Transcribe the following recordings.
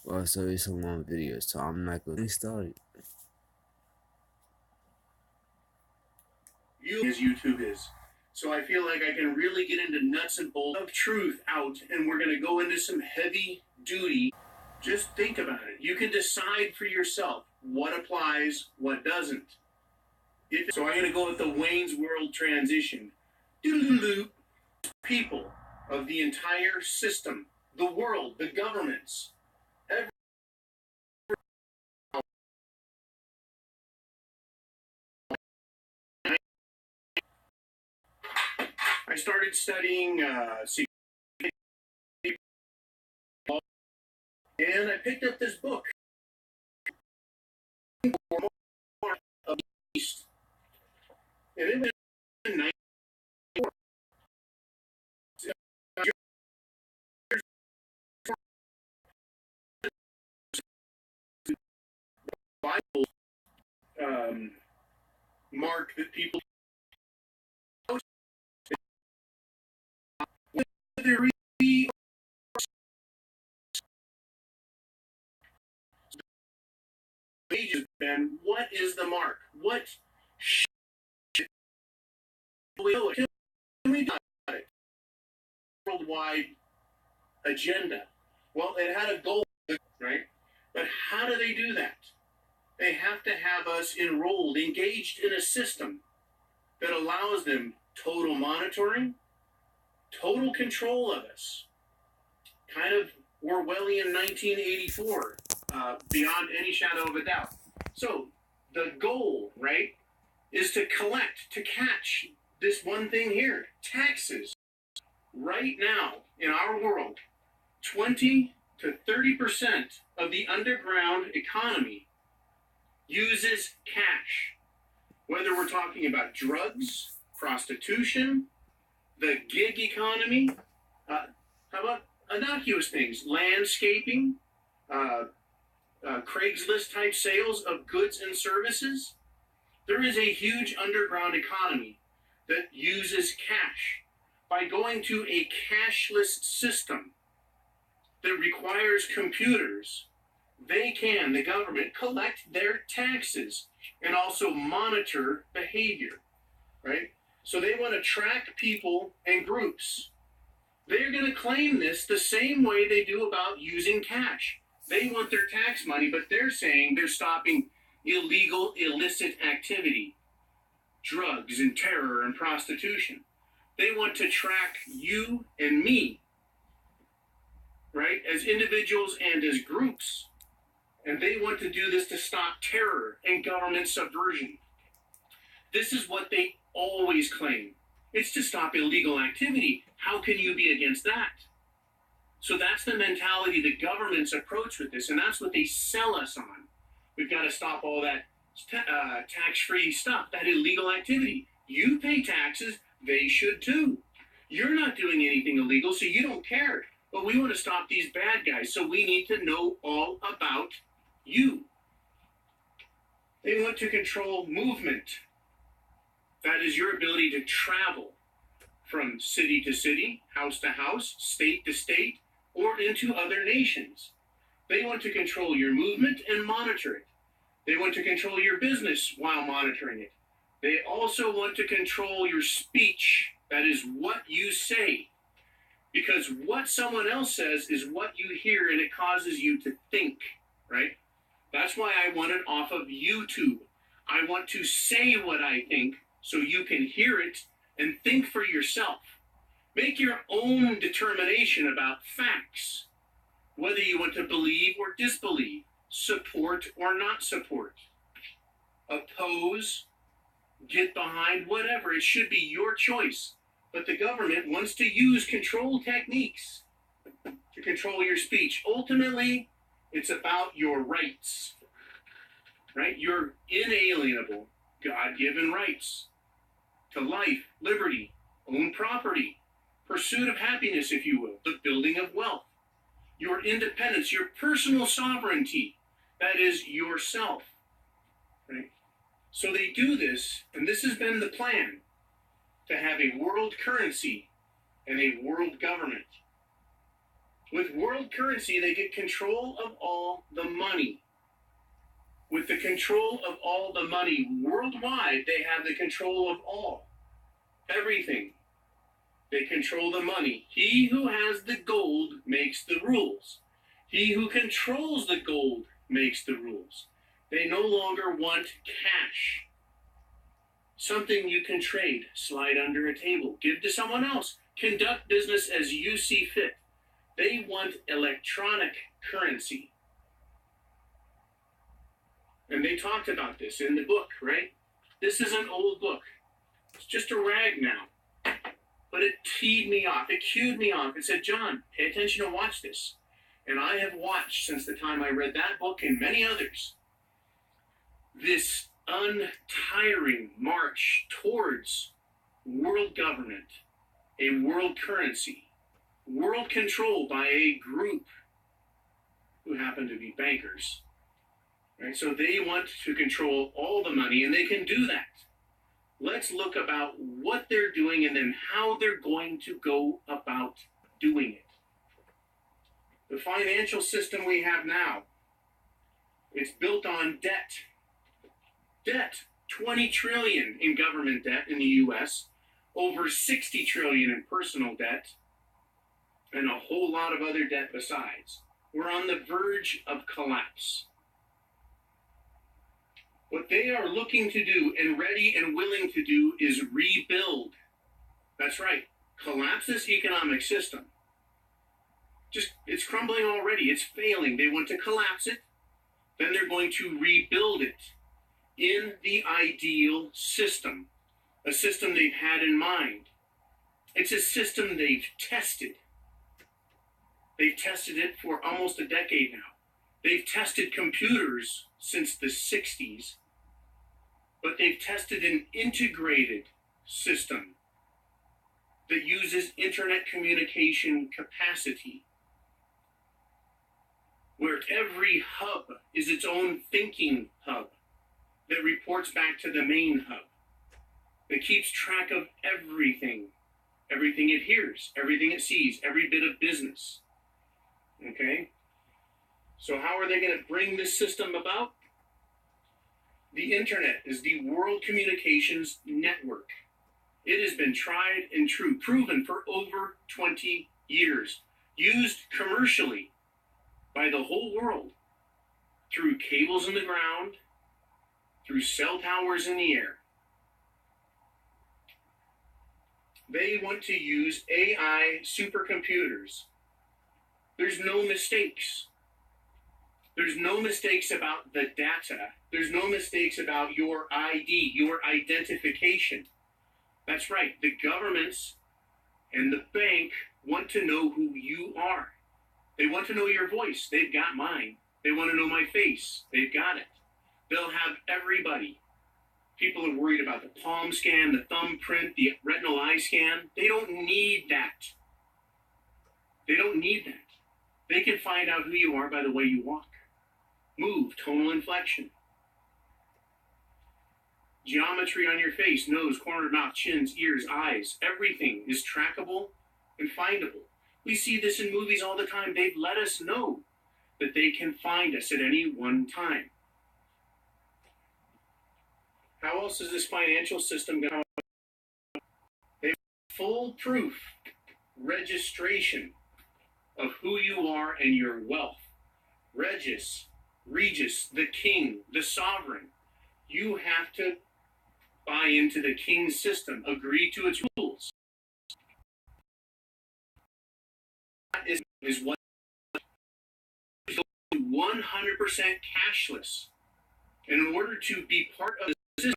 Well, so it's a long video, so I'm not going to start it. As YouTube is. So I feel like I can really get into nuts and bolts of truth out, and we're going to go into some heavy duty. Just think about it. You can decide for yourself what applies, what doesn't. So I'm going to go with the Wayne's World transition. People of the entire system, the world, the governments, I started studying and I picked up this book of the East, and it was in 1994. Bible mark that people pages. Ben, what is the mark? What can we do about it? Worldwide agenda. Well, it had a goal, right? But how do they do that? They have to have us enrolled, engaged in a system that allows them total monitoring, total control of us. Kind of Orwellian 1984, beyond any shadow of a doubt. So the goal, right, is to collect, to catch this one thing here, taxes. Right now in our world, 20 to 30% of the underground economy uses cash. Whether we're talking about drugs, prostitution, the gig economy, how about innocuous things, landscaping, Craigslist type sales of goods and services. There is a huge underground economy that uses cash. By going to a cashless system that requires computers, the government, collect their taxes and also monitor behavior, right? So they want to track people and groups. They're going to claim this the same way they do about using cash. They want their tax money, but they're saying they're stopping illegal, illicit activity, drugs and terror and prostitution. They want to track you and me, right, as individuals and as groups. And they want to do this to stop terror and government subversion. This is what they always claim. It's to stop illegal activity. How can you be against that? So that's the mentality, the government's approach with this, and that's what they sell us on. We've got to stop all that tax-free stuff, that illegal activity. You pay taxes, they should too. You're not doing anything illegal, so you don't care. But we want to stop these bad guys, so we need to know all about you. They want to control movement. That is your ability to travel from city to city, house to house, state to state, or into other nations. They want to control your movement and monitor it. They want to control your business while monitoring it. They also want to control your speech. That is what you say. Because what someone else says is what you hear, and it causes you to think, right? That's why I want it off of YouTube. I want to say what I think so you can hear it and think for yourself. Make your own determination about facts, whether you want to believe or disbelieve, support or not support, oppose, get behind, whatever. It should be your choice. But the government wants to use control techniques to control your speech. Ultimately, it's about your rights, right? Your inalienable, God-given rights to life, liberty, own property, pursuit of happiness, if you will, the building of wealth, your independence, your personal sovereignty, that is yourself, right? So they do this, and this has been the plan, to have a world currency and a world government. With world currency, they get control of all the money. With the control of all the money worldwide, they have the control of all. Everything. They control the money. He who has the gold makes the rules. He who controls the gold makes the rules. They no longer want cash. Something you can trade, slide under a table, give to someone else, conduct business as you see fit. They want electronic currency. And they talked about this in the book, right? This is an old book. It's just a rag now. But it teed me off. It cued me off. It said, John, pay attention and watch this. And I have watched since the time I read that book and many others, this untiring march towards world government, a world currency, world control by a group who happen to be bankers. Right? So they want to control all the money, and they can do that. Let's look about what they're doing and then how they're going to go about doing it. The financial system we have now, it's built on debt. Debt, 20 trillion in government debt in the US, over 60 trillion in personal debt, and a whole lot of other debt besides. We're on the verge of collapse. What they are looking to do and ready and willing to do is rebuild. That's right. Collapse this economic system. It's crumbling already. It's failing. They want to collapse it. Then they're going to rebuild it in the ideal system, a system they've had in mind. It's a system they've tested. They've tested it for almost a decade now. They've tested computers since the 60s, but they've tested an integrated system that uses internet communication capacity, where every hub is its own thinking hub that reports back to the main hub, that keeps track of everything it hears, everything it sees, every bit of business. Okay? So how are they going to bring this system about? The internet is the world communications network. It has been tried and true, proven for over 20 years, used commercially by the whole world through cables in the ground, through cell towers in the air. They want to use AI supercomputers. There's no mistakes. There's no mistakes about the data. There's no mistakes about your ID, your identification. That's right. The governments and the bank want to know who you are. They want to know your voice. They've got mine. They want to know my face. They've got it. They'll have everybody. People are worried about the palm scan, the thumbprint, the retinal eye scan. They don't need that. They don't need that. They can find out who you are by the way you walk, move, tonal inflection, geometry on your face, nose, corner of mouth, chins, ears, eyes. Everything is trackable and findable. We see this in movies all the time. They've let us know that they can find us at any one time. How else is this financial system going to? They have foolproof registration of who you are and your wealth. Regis, the king, the sovereign. You have to buy into the king's system, agree to its rules. That is what 100% cashless. And in order to be part of the system,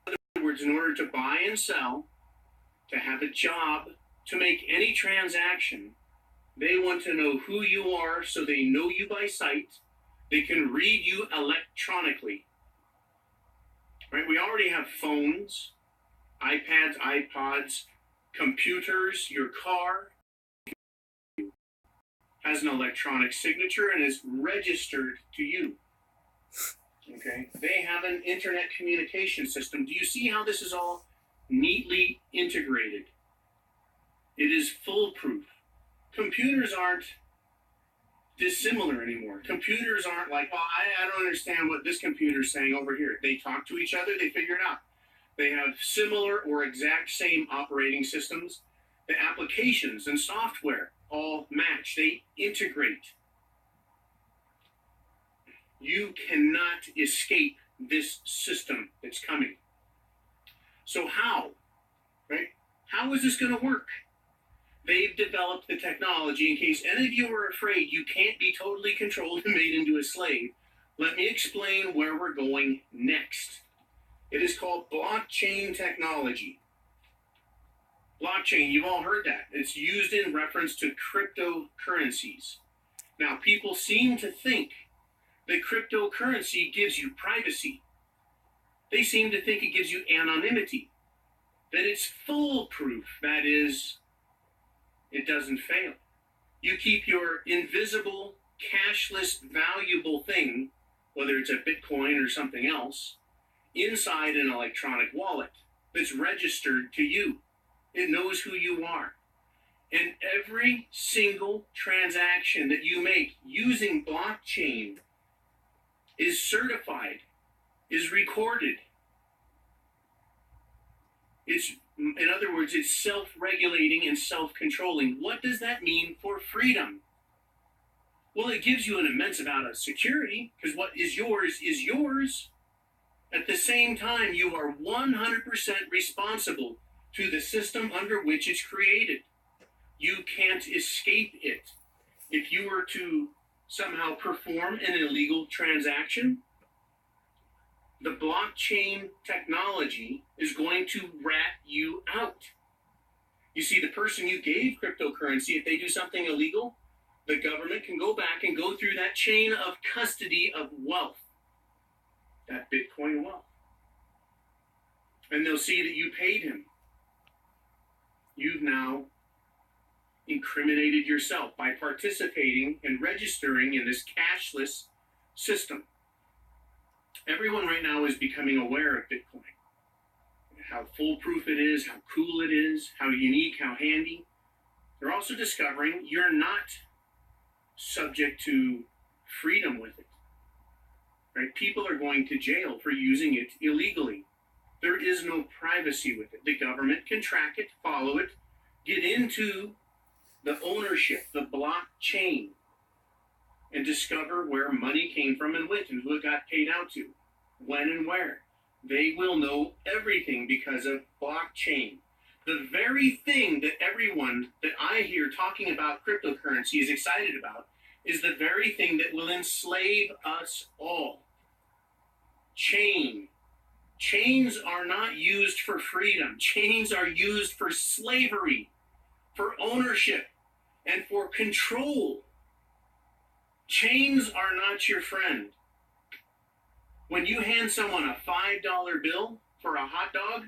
in other words, in order to buy and sell, to have a job, to make any transaction, they want to know who you are so they know you by sight. They can read you electronically. Right? We already have phones, iPads, iPods, computers. Your car has an electronic signature and is registered to you. Okay? They have an internet communication system. Do you see how this is all neatly integrated? It is foolproof. computers aren't dissimilar anymore. Computers aren't like, well, I don't understand what this computer's saying over here. They talk to each other, they figure it out. They have similar or exact same operating systems. The applications and software all match. They integrate. You cannot escape this system that's coming. So how, right? How is this going to work? They've developed the technology. In case any of you are afraid you can't be totally controlled and made into a slave, let me explain where we're going next. It is called blockchain technology. Blockchain, you've all heard that. It's used in reference to cryptocurrencies. Now, people seem to think that cryptocurrency gives you privacy. They seem to think it gives you anonymity, that it's foolproof. That is, it doesn't fail. You keep your invisible, cashless, valuable thing, whether it's a Bitcoin or something else, inside an electronic wallet that's registered to you. It knows who you are. And every single transaction that you make using blockchain is certified, is recorded. In other words, it's self-regulating and self-controlling. What does that mean for freedom? Well, it gives you an immense amount of security, because what is yours is yours. At the same time, you are 100% responsible to the system under which it's created. You can't escape it. If you were to somehow perform an illegal transaction, the blockchain technology is going to rat you out. You see, the person you gave cryptocurrency, if they do something illegal, the government can go back and go through that chain of custody of wealth, that Bitcoin wealth. And they'll see that you paid him. You've now incriminated yourself by participating and registering in this cashless system. Everyone right now is becoming aware of Bitcoin, how foolproof it is, how cool it is, how unique, how handy. They're also discovering you're not subject to freedom with it. Right? People are going to jail for using it illegally. There is no privacy with it. The government can track it, follow it, get into the ownership, the blockchain, and discover where money came from and went and who it got paid out to, when and where. They will know everything because of blockchain. The very thing that everyone that I hear talking about cryptocurrency is excited about is the very thing that will enslave us all. Chain. Chains are not used for freedom. Chains are used for slavery, for ownership, and for control. Chains are not your friend. When you hand someone a $5 bill for a hot dog,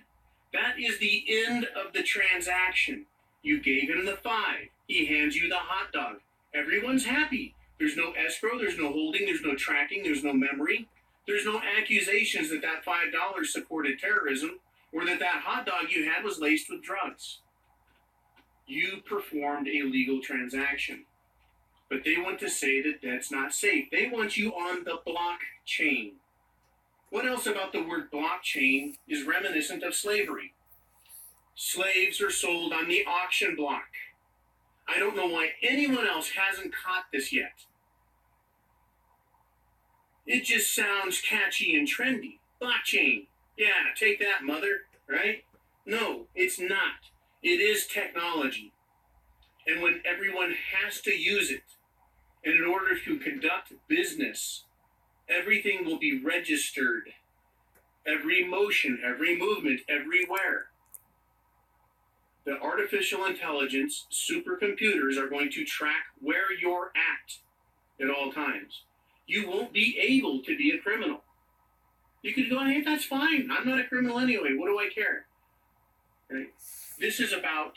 that is the end of the transaction. You gave him the 5. He hands you the hot dog. Everyone's happy. There's no escrow, there's no holding, there's no tracking, there's no memory. There's no accusations that that $5 supported terrorism or that that hot dog you had was laced with drugs. You performed a legal transaction. But they want to say that that's not safe. They want you on the blockchain. What else about the word blockchain is reminiscent of slavery? Slaves are sold on the auction block. I don't know why anyone else hasn't caught this yet. It just sounds catchy and trendy. Blockchain. Yeah, take that, mother, right? No, it's not. It is technology. And when everyone has to use it, and in order to conduct business, everything will be registered. Every motion, every movement, everywhere. The artificial intelligence supercomputers are going to track where you're at all times. You won't be able to be a criminal. You could go, hey, that's fine. I'm not a criminal anyway. What do I care? Right? This is about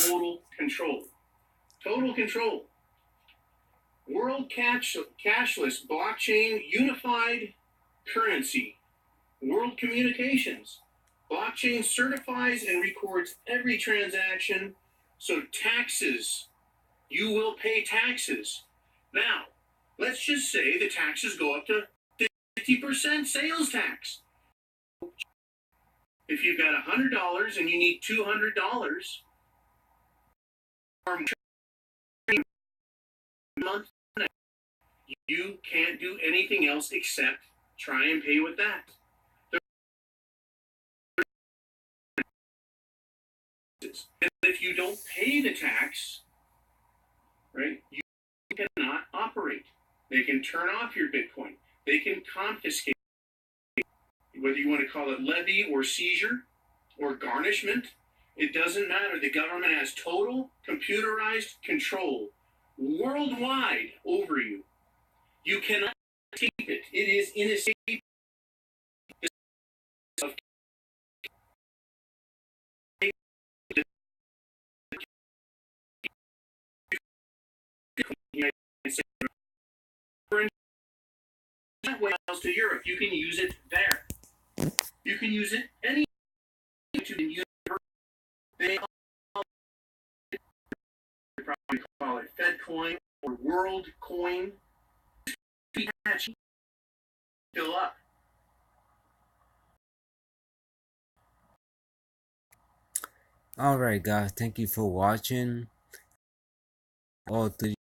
total control. Total control. World cashless, blockchain, unified currency, world communications. Blockchain certifies and records every transaction, so taxes you will pay taxes. Now, let's just say the taxes go up to 50% sales tax. If you've got $100 and you need $200 per month, you can't do anything else except try and pay with that. And if you don't pay the tax, right, you cannot operate. They can turn off your Bitcoin. They can confiscate, whether you want to call it levy or seizure or garnishment. It doesn't matter. The government has total computerized control worldwide over you. You cannot take it. It is inescapable. To Europe, you can use it there. You can use it anywhere. You can use it. They probably call it FedCoin or World Coin. Fill up. Alright guys, thank you for watching all 3